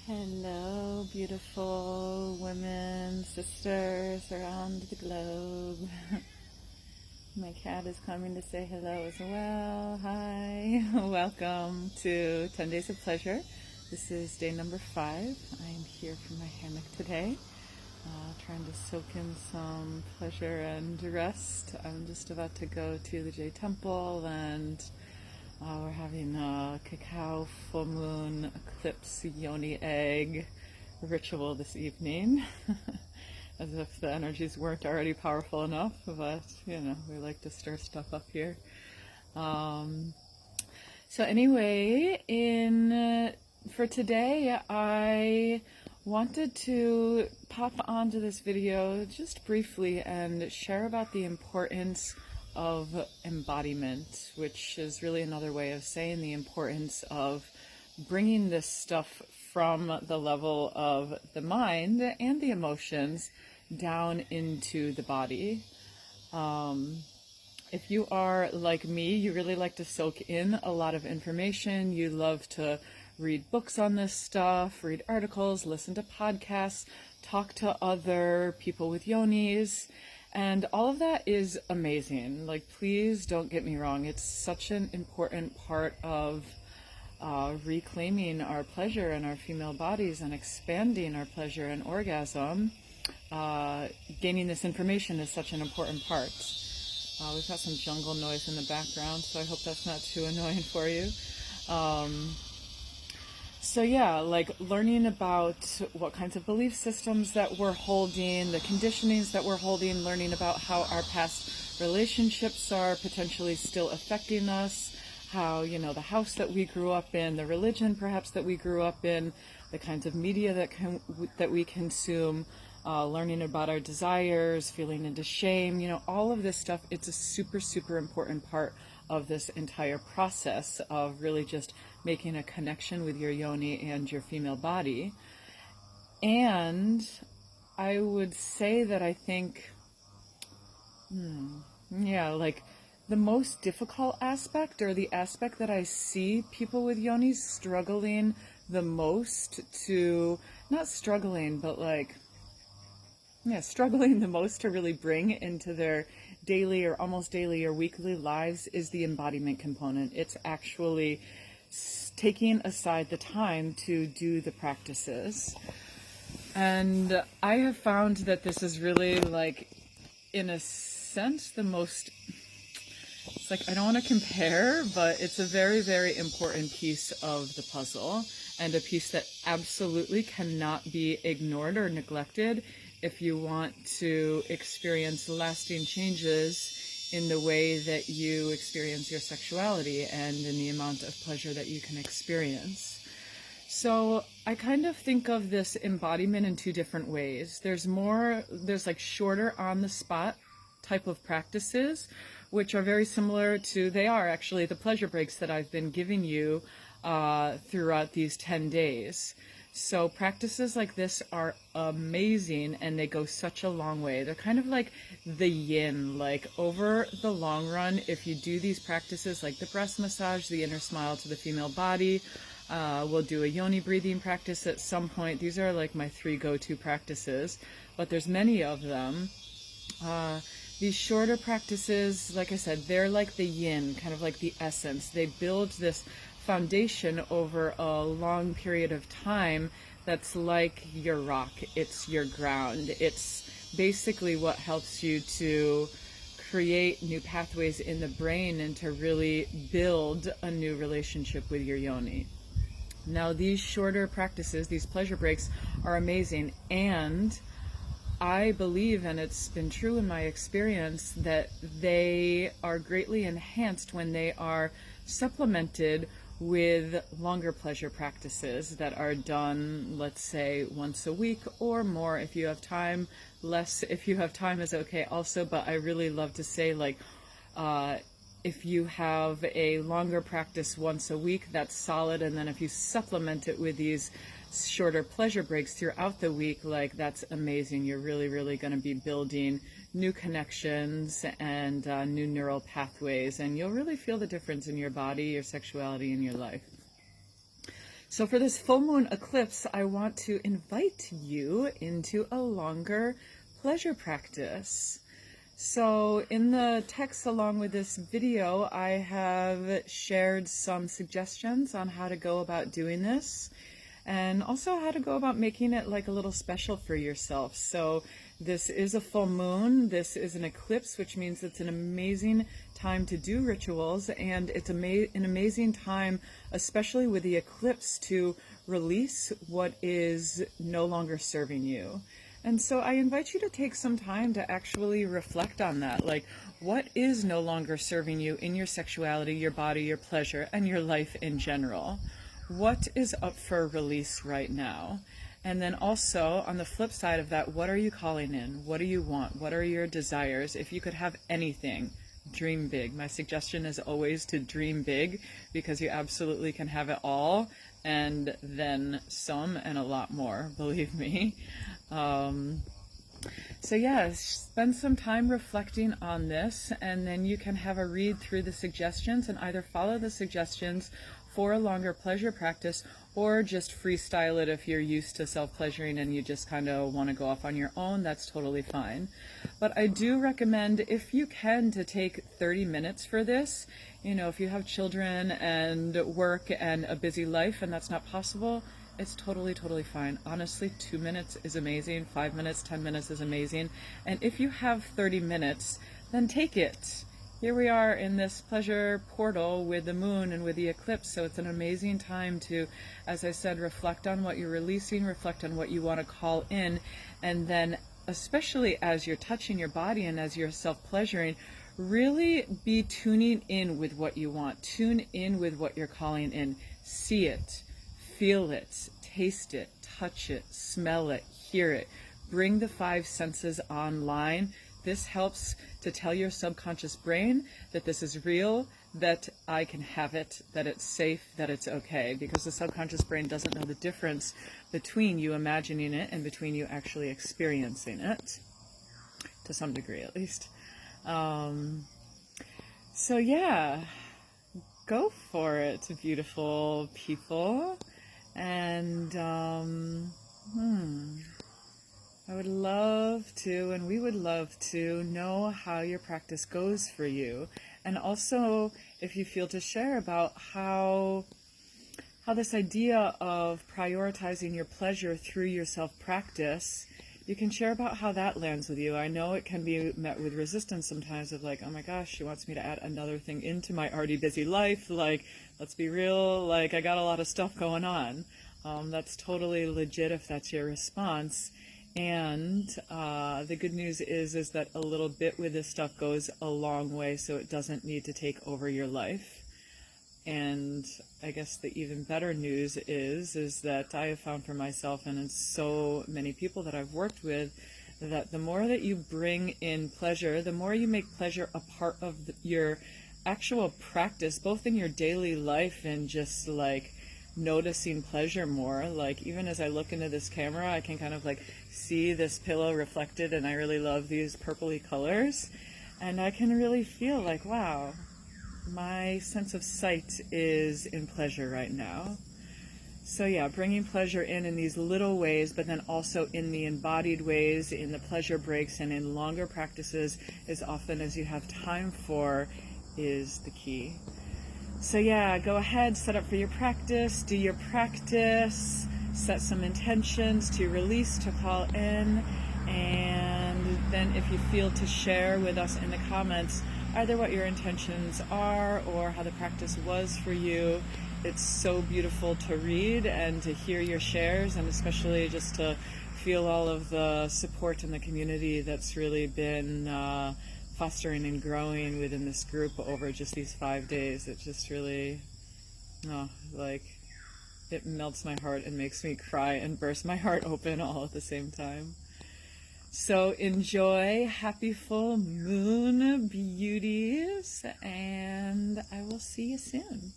Hello, beautiful women, sisters around the globe. My cat is coming to say hello as well. Hi, welcome to 10 Days of Pleasure. This is day number 5. I am here from my hammock today, trying to soak in some pleasure and rest. I'm just about to go to the J Temple, and we're having a cacao full moon eclipse yoni egg ritual this evening. As if the energies weren't already powerful enough, but we like to stir stuff up here. So anyway, for today, I wanted to pop onto this video just briefly and share about the importance of embodiment, which is really another way of saying the importance of bringing this stuff from the level of the mind and the emotions down into the body. If you are like me, you really like to soak in a lot of information. You love to read books on this stuff, read articles, listen to podcasts, talk to other people with yonis. And all of that is amazing. Like, please don't get me wrong. It's such an important part of reclaiming our pleasure in our female bodies and expanding our pleasure and orgasm. Gaining this information is such an important part. We've got some jungle noise in the background, so I hope that's not too annoying for you. So yeah, like learning about what kinds of belief systems that we're holding, the conditionings that we're holding, learning about how our past relationships are potentially still affecting us, how, the house that we grew up in, the religion perhaps that we grew up in, the kinds of media that we consume, learning about our desires, feeling into shame, all of this stuff. It's a super, super important part of this entire process of really just making a connection with your yoni and your female body. And I would say that I think, like the most difficult aspect, or the aspect that I see people with yonis struggling the most to, not struggling, but struggling the most to really bring into their daily or almost daily or weekly lives is the embodiment component. It's actually taking aside the time to do the practices. And I have found that this is really, in a sense, the most, I don't want to compare, but it's a very, very important piece of the puzzle, and a piece that absolutely cannot be ignored or neglected if you want to experience lasting changes in the way that you experience your sexuality and in the amount of pleasure that you can experience. So I kind of think of this embodiment in two different ways. There's shorter on the spot type of practices, which are very similar to, they are actually the pleasure breaks that I've been giving you throughout these 10 days. So practices like this are amazing, and they go such a long way. They're kind of like the yin, over the long run, if you do these practices like the breast massage, the inner smile to the female body, we'll do a yoni breathing practice at some point. These are my 3 go-to practices, but there's many of them. These shorter practices, like I said, they're like the yin, kind of like the essence. They build this foundation over a long period of time that's like your rock. It's your ground. It's basically what helps you to create new pathways in the brain and to really build a new relationship with your yoni. Now, these shorter practices, these pleasure breaks, are amazing, and I believe, and it's been true in my experience, that they are greatly enhanced when they are supplemented with longer pleasure practices that are done, let's say, once a week or more if you have time. Less if you have time is okay also, but I really love to say, if you have a longer practice once a week, that's solid, and then if you supplement it with these shorter pleasure breaks throughout the week, that's amazing. You're really, really going to be building new connections and new neural pathways, and you'll really feel the difference in your body, your sexuality, and your life. So for this full moon eclipse, I want to invite you into a longer pleasure practice. So in the text along with this video, I have shared some suggestions on how to go about doing this, and also how to go about making it like a little special for yourself. So this is a full moon, this is an eclipse, which means it's an amazing time to do rituals, and it's an amazing time, especially with the eclipse, to release what is no longer serving you. And so I invite you to take some time to actually reflect on that. Like, what is no longer serving you in your sexuality, your body, your pleasure, and your life in general? What is up for release right now? And then also, on the flip side of that, what are you calling in? What do you want? What are your desires? If you could have anything, dream big. My suggestion is always to dream big, because you absolutely can have it all, and then some and a lot more, believe me. So yeah, spend some time reflecting on this, and then you can have a read through the suggestions and either follow the suggestions for a longer pleasure practice, or just freestyle it if you're used to self-pleasuring and you just kind of want to go off on your own. That's totally fine. But I do recommend, if you can, to take 30 minutes for this. You know, if you have children and work and a busy life and that's not possible, it's totally fine. Honestly, 2 minutes is amazing. 5 minutes, 10 minutes is amazing. And if you have 30 minutes, then take it. Here we are in this pleasure portal with the moon and with the eclipse, so it's an amazing time to, as I said, reflect on what you're releasing, reflect on what you want to call in, and then especially as you're touching your body and as you're self-pleasuring, really be tuning in with what you want. Tune in with what you're calling in. See it, feel it, taste it, touch it, smell it, hear it. Bring the 5 senses online. This helps to tell your subconscious brain that this is real, that I can have it, that it's safe, that it's okay, because the subconscious brain doesn't know the difference between you imagining it and between you actually experiencing it, to some degree at least. So yeah, go for it, beautiful people. And I would love to, and we would love to, know how your practice goes for you. And also, if you feel to share about how this idea of prioritizing your pleasure through your self-practice, you can share about how that lands with you. I know it can be met with resistance sometimes, of like, oh my gosh, she wants me to add another thing into my already busy life. Like, let's be real, like, I got a lot of stuff going on. That's totally legit if that's your response. And the good news is that a little bit with this stuff goes a long way, so it doesn't need to take over your life. And I guess the even better news is that I have found for myself, and in so many people that I've worked with, that the more that you bring in pleasure, the more you make pleasure a part of your actual practice, both in your daily life and just like noticing pleasure more. Like, even as I look into this camera, I can kind of like see this pillow reflected, and I really love these purpley colors, and I can really feel like, wow, my sense of sight is in pleasure right now. So yeah, bringing pleasure in these little ways, but then also in the embodied ways, in the pleasure breaks, and in longer practices as often as you have time for, is the key. So yeah, go ahead, set up for your practice, do your practice, set some intentions to release, to call in, and then if you feel to share with us in the comments either what your intentions are or how the practice was for you. It's so beautiful to read and to hear your shares, and especially just to feel all of the support in the community that's really been fostering and growing within this group over just these 5 days. It just really, like, it melts my heart and makes me cry and burst my heart open all at the same time. So enjoy, happy full moon beauties, and I will see you soon.